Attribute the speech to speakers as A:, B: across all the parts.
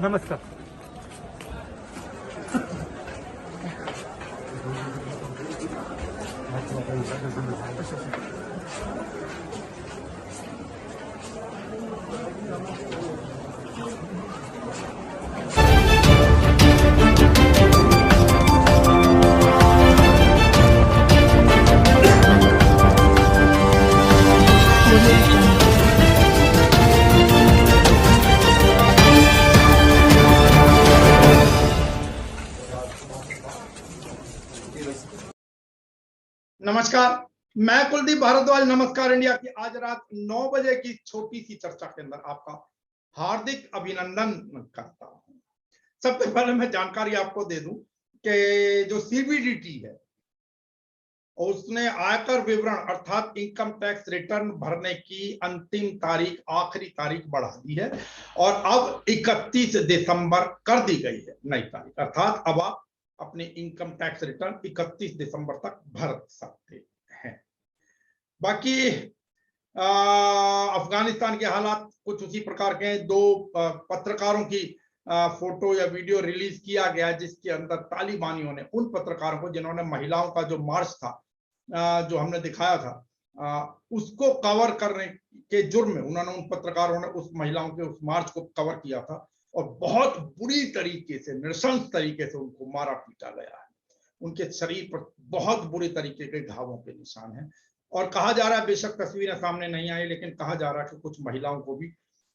A: नमस्कार।
B: नमस्कार, मैं कुलदीप भारद्वाज नमस्कार इंडिया की आज रात 9 बजे की छोटी सी चर्चा के अंदर आपका हार्दिक अभिनंदन करता हूं। सबसे पहले मैं जानकारी आपको दे दूं कि जो सीबीडीटी है उसने आयकर विवरण अर्थात इनकम टैक्स रिटर्न भरने की अंतिम तारीख आखिरी तारीख बढ़ा दी है और अब 31 दिसंबर कर दी गई है नई तारीख, अर्थात अब आप अपने इनकम टैक्स रिटर्न 31 दिसंबर तक भर सकते हैं। बाकी अफगानिस्तान के हालात कुछ उसी प्रकार के हैं। दो पत्रकारों की फोटो या वीडियो रिलीज किया गया जिसके अंदर तालिबानियों ने उन पत्रकारों को जिन्होंने महिलाओं का जो मार्च था जो हमने दिखाया था उसको कवर करने के जुर्म में उन्होंने उन पत्रकारों ने उस महिलाओं के उस मार्च को कवर किया था और बहुत बुरी तरीके से नृशंस तरीके से उनको मारा पीटा गया है। उनके शरीर पर बहुत बुरी तरीके के घावों के निशान हैं और कहा जा रहा है, बेशक तस्वीरें सामने नहीं आई, लेकिन कहा जा रहा है कि कुछ महिलाओं को भी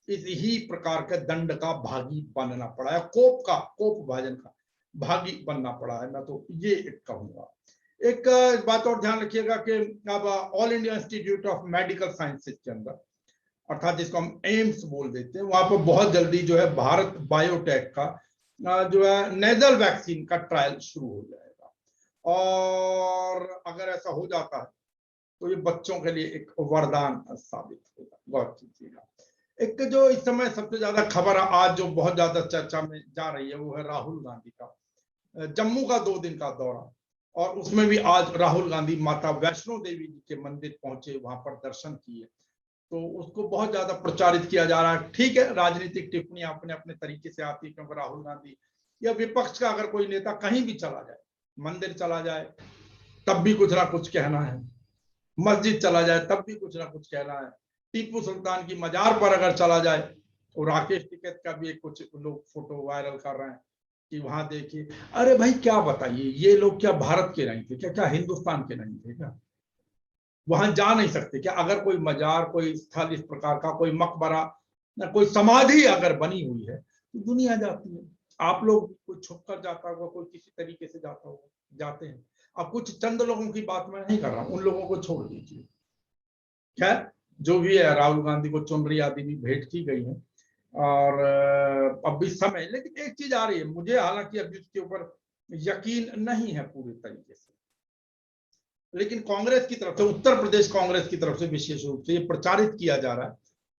B: इस ही प्रकार के दंड का भागी बनना पड़ा है, कोप भाजन का भागी बनना पड़ा है। मैं तो ये कहूंगा। एक बात और ध्यान रखिएगा कि अब all India institute of medical sciences के अंदर अर्थात जिसको हम एम्स बोल देते हैं, वहां पर बहुत जल्दी जो है भारत बायोटेक का जो है नेजल वैक्सीन का ट्रायल शुरू हो जाएगा और अगर ऐसा हो जाता है तो ये बच्चों के लिए एक वरदान साबित होगा। गौर कीजिएगा। एक जो इस समय सबसे ज्यादा खबर आज जो बहुत ज्यादा चर्चा में जा रही है वो है राहुल गांधी का जम्मू का 2 दिन का दौरा और उसमें भी आज राहुल गांधी माता वैष्णो देवी जी के मंदिर पहुंचे, वहां पर दर्शन किए, तो उसको बहुत ज्यादा प्रचारित किया जा रहा है। ठीक है, राजनीतिक टिप्पणी अपने अपने तरीके से आती है क्योंकि राहुल गांधी या विपक्ष का अगर कोई नेता कहीं भी चला जाए, मंदिर चला जाए तब भी कुछ ना कुछ कहना है, मस्जिद चला जाए तब भी कुछ ना कुछ कहना है, टीपू सुल्तान की मजार पर अगर चला जाए तो राकेश टिकैत का भी कुछ लोग फोटो वायरल कर रहे हैं कि वहां देखिए। अरे भाई क्या बताइए, ये लोग क्या भारत के नहीं थे क्या? क्या हिंदुस्तान के नहीं थे क्या? वहां जा नहीं सकते क्या? अगर कोई मजार, कोई स्थल इस प्रकार का, कोई मकबरा ना कोई समाधि अगर बनी हुई है तो दुनिया जाती है। आप लोग कोई छुप कर जाता होगा, कोई किसी तरीके से जाता होगा, जाते हैं। अब कुछ चंद लोगों की बात मैं नहीं कर रहा हूं, उन लोगों को छोड़ दीजिए। खैर जो भी है, राहुल गांधी को चुनरी आदि भी भेंट की गई है और अब भी समय, लेकिन एक चीज आ रही है मुझे, हालांकि अभी उसके ऊपर यकीन नहीं है पूरे तरीके से, लेकिन कांग्रेस की तरफ से, उत्तर प्रदेश कांग्रेस की तरफ से विशेष रूप से ये प्रचारित किया जा रहा है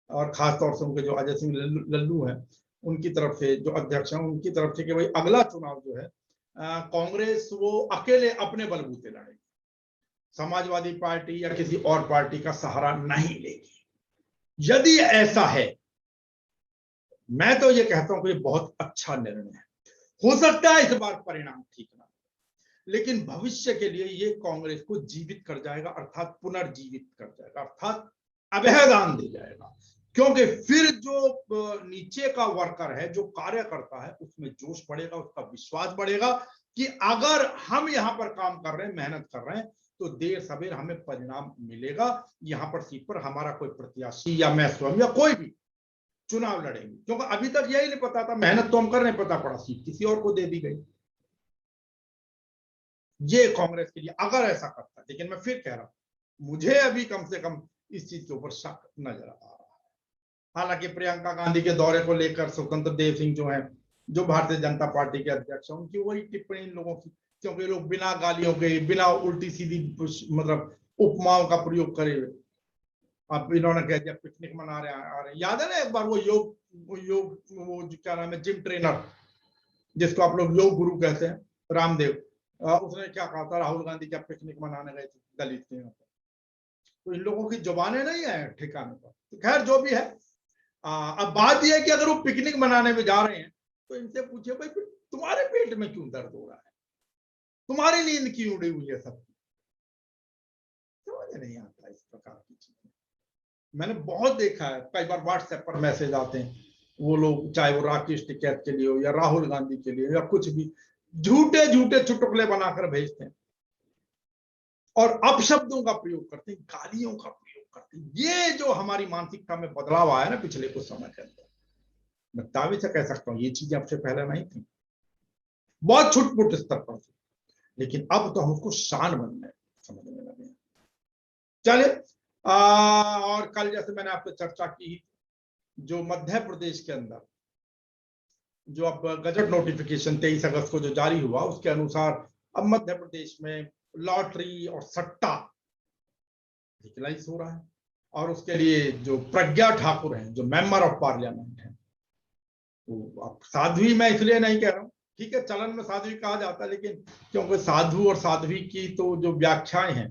B: और खासतौर से उनके जो अजय सिंह लल्लू हैं उनकी तरफ से, जो अध्यक्ष हैं उनकी तरफ से, कि भाई अगला चुनाव जो है कांग्रेस वो अकेले अपने बलबूते लड़ेगी, समाजवादी पार्टी या किसी और पार्टी का सहारा नहीं लेगी। यदि ऐसा है, मैं तो ये कहता हूं कि ये बहुत अच्छा निर्णय है। हो सकता है इस बार परिणाम ठीक ना, लेकिन भविष्य के लिए ये कांग्रेस को जीवित कर जाएगा, अर्थात पुनर्जीवित कर जाएगा, अर्थात अभयदान दे जाएगा। क्योंकि फिर जो नीचे का वर्कर है, जो कार्य करता है, उसमें जोश बढ़ेगा, उसका विश्वास बढ़ेगा कि अगर हम यहाँ पर काम कर रहे हैं, मेहनत कर रहे हैं, तो देर सवेर हमें परिणाम मिलेगा। यहाँ पर सीट पर हमारा कोई प्रत्याशी या मैं स्वयं या कोई भी चुनाव लड़ेंगे, क्योंकि अभी तक यही नहीं पता था, मेहनत तो हम कर रहे हैं, पता पड़ा सीट किसी और को दे दी गई। ये कांग्रेस के लिए अगर ऐसा करता है, लेकिन मैं फिर कह रहा हूं मुझे अभी कम से कम इस चीज के ऊपर शक नजर आ रहा है। हालांकि प्रियंका गांधी के दौरे को लेकर स्वतंत्र देव सिंह जो है, जो भारतीय जनता पार्टी के अध्यक्ष हैं, उनकी वही टिप्पणी इन लोगों की, क्योंकि लोग बिना गालियों के, बिना उल्टी सीधी मतलब उपमाओं का प्रयोग करे हुए अब इन्होंने कह दिया पिकनिक मना रहे हैं। याद है ना एक बार वो वो क्या नाम है, जिम ट्रेनर जिसको आप लोग योग गुरु कहते हैं, रामदेव, उसने क्या कहा था, राहुल गांधी क्या पिकनिक मनाने गए थे दलित के यहाँ पर। तो इन लोगों की जुबानें नहीं है ठिकाने पर। तो खैर जो भी है, अब बात यह है कि अगर वो पिकनिक मनाने में जा रहे हैं तो इनसे पूछिए भाई फिर तुम्हारे पेट में क्यों दर्द हो रहा है, तुम्हारी नींद क्यों उड़ी हुई है, सब समझ नहीं आता इस प्रकार की चीजें। मैंने बहुत देखा है, कई बार व्हाट्सएप पर मैसेज आते हैं, वो लोग चाहे वो राकेश टिकैत के लिए हो या राहुल गांधी के लिए या कुछ भी, झूठे झूठे चुटकुले बनाकर भेजते हैं और अपशब्दों का प्रयोग करते हैं, गालियों का प्रयोग करते हैं। ये जो हमारी मानसिकता में बदलाव आया ना पिछले कुछ समय के अंदर, मैं दावे से कह सकता हूँ ये चीजें आपसे पहले नहीं थी, बहुत छुटपुट स्तर पर थी, लेकिन अब तो हम उसको शान बनने समझने लगे हैं। चलिए, और कल जैसे मैंने आपसे चर्चा की, जो मध्य प्रदेश के अंदर जो अब गजट नोटिफिकेशन 23 अगस्त को जो जारी हुआ, उसके अनुसार अब मध्य प्रदेश में लॉटरी और सट्टा लीगलाइज हो रहा है। और उसके लिए जो प्रज्ञा ठाकुर हैं, जो मेंबर ऑफ पार्लियामेंट हैं, तो अब साध्वी मैं इसलिए नहीं कह रहा हूँ, ठीक है चलन में साध्वी कहा जाता है, लेकिन क्योंकि साधु और साध्वी की तो जो व्याख्याएं हैं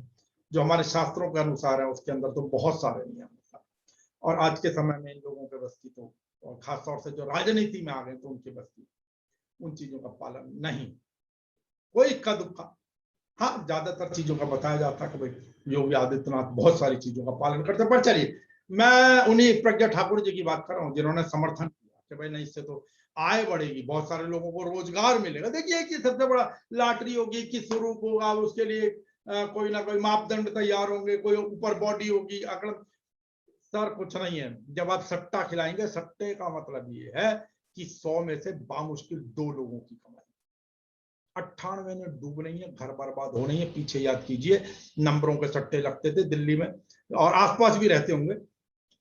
B: जो हमारे शास्त्रों के अनुसार है, उसके अंदर तो बहुत सारे नियम हैं, और आज के समय में इन लोगों के बस की तो, और खासतौर से जो राजनीति में आ गए तो उनके बस की उन चीजों का पालन नहीं, कोई इक्का दुक्का, हाँ ज्यादातर चीजों का बताया जाता है कि भाई योगी आदित्यनाथ बहुत सारी चीजों का पालन करते हैं। पर चलिए, मैं उन्हीं प्रज्ञा ठाकुर जी की बात कर रहा हूँ जिन्होंने समर्थन किया कि भाई नहीं, इससे तो आय बढ़ेगी, बहुत सारे लोगों को रोजगार मिलेगा। देखिए कि सबसे बड़ा लॉटरी होगी, किस स्वरूप होगा, उसके लिए कोई ना कोई मापदंड तैयार होंगे, कोई ऊपर बॉडी होगी, अगर सर कुछ नहीं है। जब आप सट्टा खिलाएंगे, सट्टे का मतलब ये है कि 100 में से बामुश्किल 2 लोगों की कमाई, 98 में डूब नहीं है, घर बर्बाद हो नहीं है। पीछे याद कीजिए, नंबरों के सट्टे लगते थे दिल्ली में, और आसपास भी रहते होंगे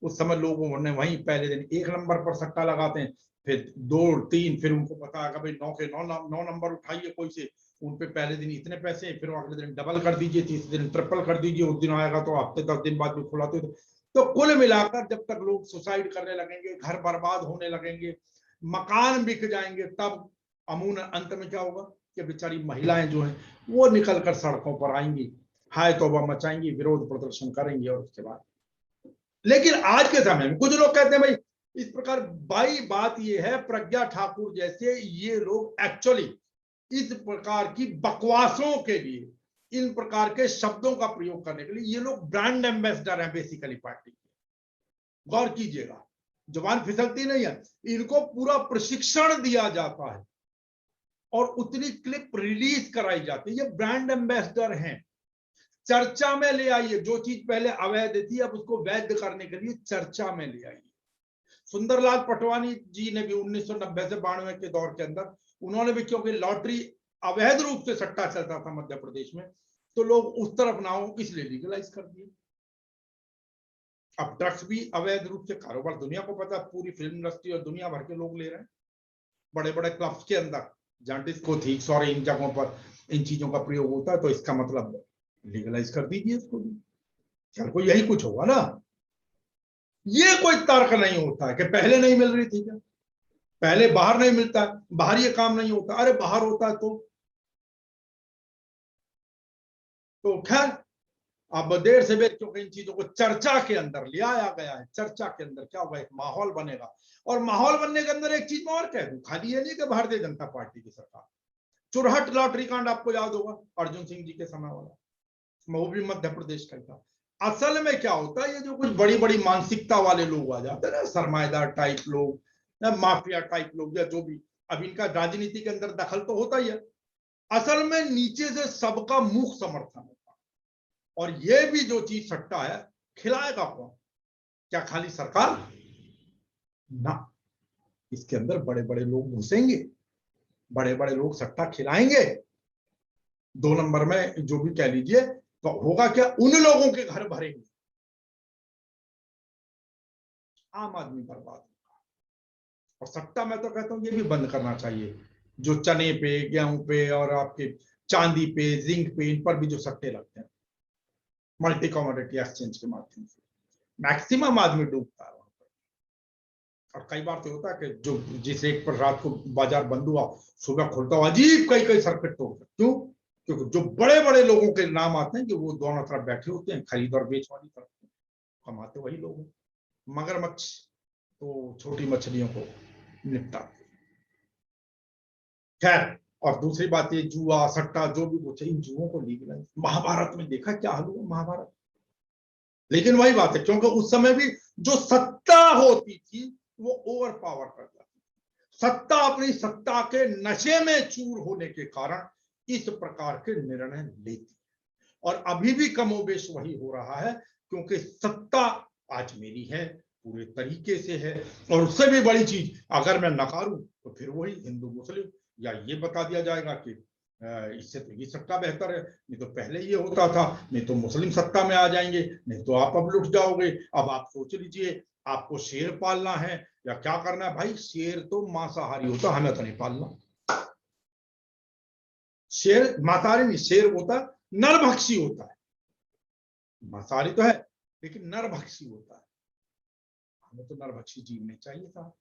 B: उस समय, लोगों ने वहीं पहले दिन 1 नंबर पर सट्टा लगाते हैं, फिर 2 3, फिर उनको पता है भाई 9 के 9 नंबर उठाइए कोई से, उन पे पहले दिन इतने पैसे, फिर अगले दिन डबल कर दीजिए, तीसरे दिन ट्रिपल कर दीजिए, उस दिन आएगा तो हफ्ते 10 दिन बाद भी खुलाते। तो कुल मिलाकर जब तक लोग सुसाइड करने लगेंगे, घर बर्बाद होने लगेंगे, मकान बिक जाएंगे, तब अमून अंत में क्या होगा कि बेचारी महिलाएं जो हैं वो निकलकर सड़कों पर आएंगी, हाय तौबा मचाएंगी, विरोध प्रदर्शन करेंगी, और उसके बाद। लेकिन आज के समय में कुछ लोग कहते हैं भाई इस प्रकार, भाई बात ये है, प्रज्ञा ठाकुर जैसे ये लोग एक्चुअली इस प्रकार की बकवासों के लिए, इन प्रकार के शब्दों का प्रयोग करने के लिए, ये लोग ब्रांड एम्बेसडर हैं बेसिकली पार्टी के। गौर कीजिएगा, जबान फिसलती नहीं है, इनको पूरा प्रशिक्षण दिया जाता है और उतनी क्लिप रिलीज कराई जाती है। ये ब्रांड एम्बेसडर हैं, चर्चा में ले आइए, जो चीज पहले अवैध थी अब उसको वैध करने के लिए चर्चा में ले आइए। सुंदरलाल पटवानी जी ने भी 1990 से 92 के दौर के अंदर, उन्होंने भी, क्योंकि लॉटरी अवैध रूप से सट्टा चलता था मध्य प्रदेश में, तो लोग उस तरफ ना हो इसलिए लीगलाइज कर दिए। अब ड्रग्स भी अवैध रूप से कारोबार, दुनिया को पता, पूरी फिल्म इंडस्ट्री और दुनिया भर के लोग ले रहे हैं, बड़े बड़े क्लब्स के अंदर जहां डिस्को थी, सॉरी, इन जगहों पर इन चीजों का प्रयोग होता है, तो इसका मतलब लीगलाइज कर दीजिए इसको भी, चल को यही कुछ होगा ना। ये कोई तर्क नहीं होता है कि पहले नहीं मिल रही थी क्या, पहले बाहर नहीं मिलता, बाहर ये काम नहीं होता, अरे बाहर होता है तो खैर, अब देर से बेर क्योंकि इन चीजों को चर्चा के अंदर ले आया गया है, चर्चा के अंदर क्या होगा, एक माहौल बनेगा। और माहौल बनने के अंदर एक चीज मैं और कह दूं, खाली ये नहीं कि भारतीय जनता पार्टी की सरकार, चुरहट लॉटरी कांड आपको याद होगा, अर्जुन सिंह जी के समय वाला, वो भी मध्य प्रदेश का था। असल में क्या होता है, ये जो कुछ बड़ी बड़ी मानसिकता वाले लोग आ जाते हैं ना, सरमाएदार टाइप लोग, माफिया टाइप लोग, या जो भी, अब इनका राजनीति के अंदर दखल तो होता ही है, असल में नीचे से सबका मुख समर्थन होता है। और ये भी जो चीज सट्टा है, खिलाएगा कौन, क्या खाली सरकार ना, इसके अंदर बड़े बड़े लोग घुसेंगे, बड़े बड़े लोग सट्टा खिलाएंगे। 2 नंबर में जो भी कह लीजिए, तो होगा क्या, उन लोगों के घर भरेंगे, आम आदमी बर्बाद होगा। और सट्टा मैं तो कहता हूं ये भी बंद करना चाहिए, जो चने पे, गेहूं पे, और आपके चांदी पे, जिंक पे, इन पर भी जो सट्टे लगते हैं मल्टी कमोडिटी एक्सचेंज के माध्यम से, मैक्सिमम आदमी डूबता है वहां पर। और कई बार तो होता है कि जो जिस रेट पर रात को बाजार बंद हुआ, सुबह खुलता हुआ अजीब कई कई सर्किट तोड़ते, क्यों, क्योंकि जो बड़े बड़े लोगों के नाम आते हैं कि वो दोनों तरफ बैठे होते हैं, खरीद और बेच वाली तरफ, कमाते वही लोग हैं। मगरमच्छ तो छोटी मछलियों को निपटाते। खैर, और दूसरी बात ये जुआ सट्टा जो भी कुछ है, इन जुओं को लीगलाइज, महाभारत में देखा क्या हाल हुआ महाभारत। लेकिन वही बात है, क्योंकि उस समय भी जो सत्ता होती थी वो ओवर पावर कर जाती, सत्ता अपनी सत्ता के नशे में चूर होने के कारण इस प्रकार के निर्णय लेती, और अभी भी कमोबेश वही हो रहा है, क्योंकि सत्ता आज मेरी है, पूरे तरीके से है। और उससे भी बड़ी चीज, अगर मैं नकारूं तो फिर वही हिंदू मुस्लिम, या ये बता दिया जाएगा कि इससे तो ये सत्ता बेहतर है, नहीं तो पहले ये होता था, नहीं तो मुस्लिम सत्ता में आ जाएंगे, नहीं तो आप अब लुट जाओगे। अब आप सोच लीजिए, आपको शेर पालना है या क्या करना है। भाई शेर तो मांसाहारी होता, हमें तो नहीं पालना। शेर मांसाहारी नहीं, शेर होता नरभक्षी होता है, मांसाहारी तो है लेकिन नरभक्षी होता है। हमें तो नरभक्षी जीव नहीं चाहिए था।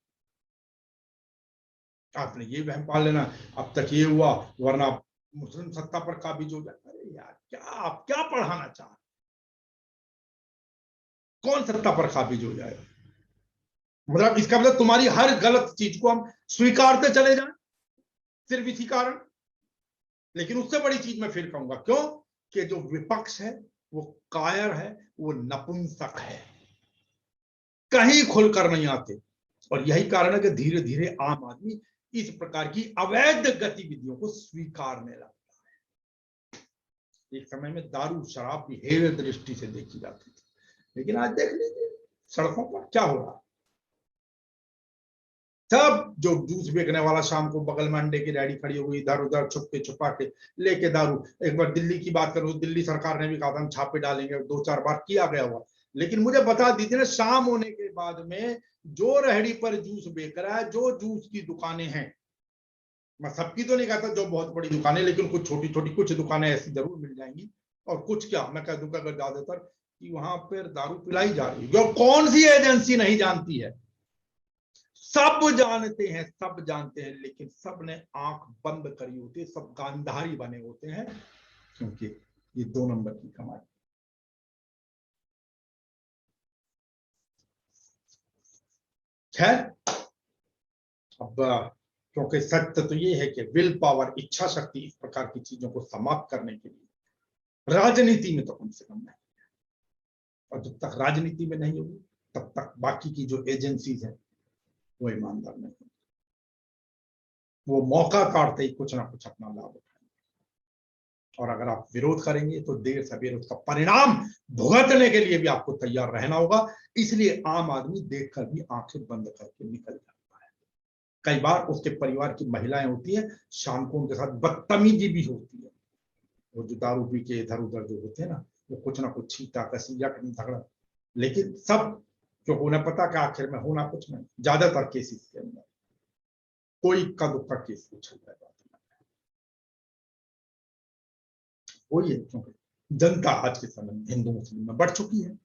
B: आपने ये वहम पाल लेना, अब तक ये हुआ, वरना मुस्लिम सत्ता पर काबिज हो जाए। अरे यार, क्या आप क्या पढ़ाना चाह, कौन सत्ता पर काबिज हो जाएगा? मतलब इसका मतलब तुम्हारी हर गलत चीज को हम स्वीकारते चले जाएं सिर्फ इसी कारण। लेकिन उससे बड़ी चीज मैं फिर कहूंगा, क्यों कि जो विपक्ष है वो कायर है, वो नपुंसक है, कहीं खुलकर नहीं आते। और यही कारण है कि धीरे धीरे आम आदमी इस प्रकार की अवैध गतिविधियों को स्वीकारने लगता है। एक समय में दारू शराब भी हेय दृष्टि से देखी जाती थी, लेकिन आज देख लीजिए सड़कों पर क्या हो रहा है। सब जो जूस बेचने वाला शाम को बगल में अंडे की रेडी खड़ी हो गई, इधर उधर छुपके छुपा के लेके दारू। एक बार दिल्ली की बात करूं, दिल्ली सरकार ने भी कहा था हम छापे डालेंगे, 2-4 बार किया गया हुआ। लेकिन मुझे बता दीजिए ना, शाम होने के बाद में जो रेहड़ी पर जूस बेच रहा है, जो जूस की दुकानें हैं, मैं सबकी तो नहीं कहता जो बहुत बड़ी दुकानें, लेकिन कुछ छोटी छोटी कुछ दुकानें ऐसी जरूर मिल जाएंगी। और कुछ क्या, मैं कह दूंगा अगर ज्यादातर कि वहां पर दारू पिलाई जा रही है, जो कौन सी एजेंसी नहीं जानती है, सब जानते हैं, सब जानते हैं, लेकिन सब ने आंख बंद करी होती है, सब गांधारी बने होते हैं, क्योंकि ये 2 नंबर की कमाई। खैर, अब क्योंकि सत्य तो ये है कि विल पावर, इच्छा शक्ति इस प्रकार की चीजों को समाप्त करने के लिए राजनीति में तो कम से कम नहीं, और जब तक राजनीति में नहीं होगी तब तक बाकी की जो एजेंसीज है वो ईमानदार नहीं होगी, वो मौका काटते ही कुछ ना कुछ अपना लाभ उठाएंगे। और अगर आप विरोध करेंगे तो देर सवेर उसका परिणाम भुगतने के लिए भी आपको तैयार रहना होगा। इसलिए आम आदमी देखकर भी आंखें बंद करके निकल जाता है। कई बार उसके परिवार की महिलाएं होती है, शाम को उनके साथ बदतमीजी भी होती है। वो जो दारू पी के इधर उधर जो होते हैं ना, वो कुछ ना कुछ छीटा कसीजा झगड़ा, लेकिन सब जो उन्हें पता कि आखिर में होना कुछ नहीं। ज्यादातर केसेस के अंदर कोई का दुख का केस उछल जाएगा। वही है, क्योंकि जनता आज के समय में हिंदू मुस्लिम में बढ़ चुकी है,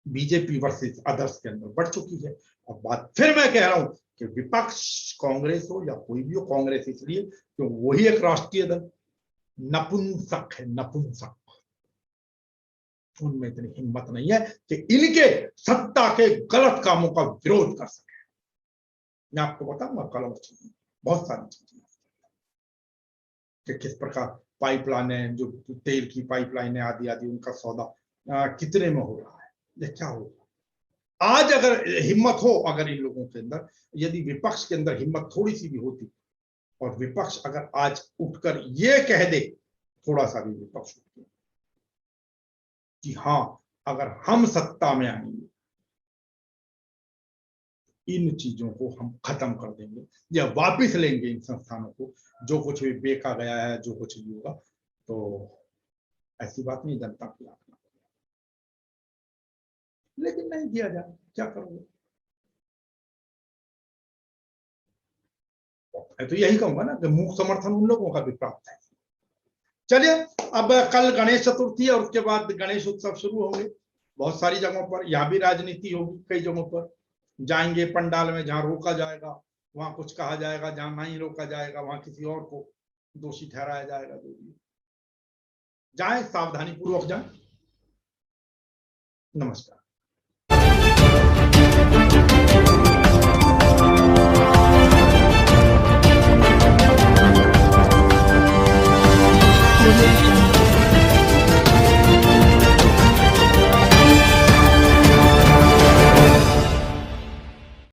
B: बीजेपी वर्सेस अदर्स के अंदर बढ़ चुकी है। और बात फिर मैं कह रहा हूं कि विपक्ष कांग्रेस हो या कोई भी हो, कांग्रेस इसलिए क्योंकि वही एक राष्ट्रीय दल नपुंसक है, नपुंसक। उनमें इतनी हिम्मत नहीं है कि इनके सत्ता के गलत कामों का विरोध कर सके। मैं आपको बताऊंगा कल बहुत सारी चीजें कि किस प्रकार पाइपलाइनें, जो तेल की पाइपलाइनें आदि आदि, उनका सौदा कितने में हो रहा है, ये क्या होगा। आज अगर हिम्मत हो, अगर इन लोगों के अंदर, यदि विपक्ष के अंदर हिम्मत थोड़ी सी भी होती, और विपक्ष अगर आज उठकर ये कह दे, थोड़ा सा भी विपक्ष उठ कि हाँ अगर हम सत्ता में आएंगे इन चीजों को हम खत्म कर देंगे या वापस लेंगे इन संस्थानों को, जो कुछ भी बेचा गया है, जो कुछ भी होगा, तो ऐसी बात नहीं जनता की आत्मा। लेकिन नहीं किया जाए, क्या करोगे। मैं तो यही कहूंगा ना कि मूक समर्थन उन लोगों का भी प्राप्त है। चलिए, अब कल गणेश चतुर्थी है और उसके बाद गणेश उत्सव शुरू होंगे बहुत सारी जगहों पर। यहाँ भी राजनीति होगी, कई जगहों पर जाएंगे पंडाल में, जहां रोका जाएगा वहां कुछ कहा जाएगा, जहां नहीं रोका जाएगा वहां किसी और को दोषी ठहराया जाएगा। जो भी जाए, सावधानी पूर्वक जाए। नमस्कार।
A: audio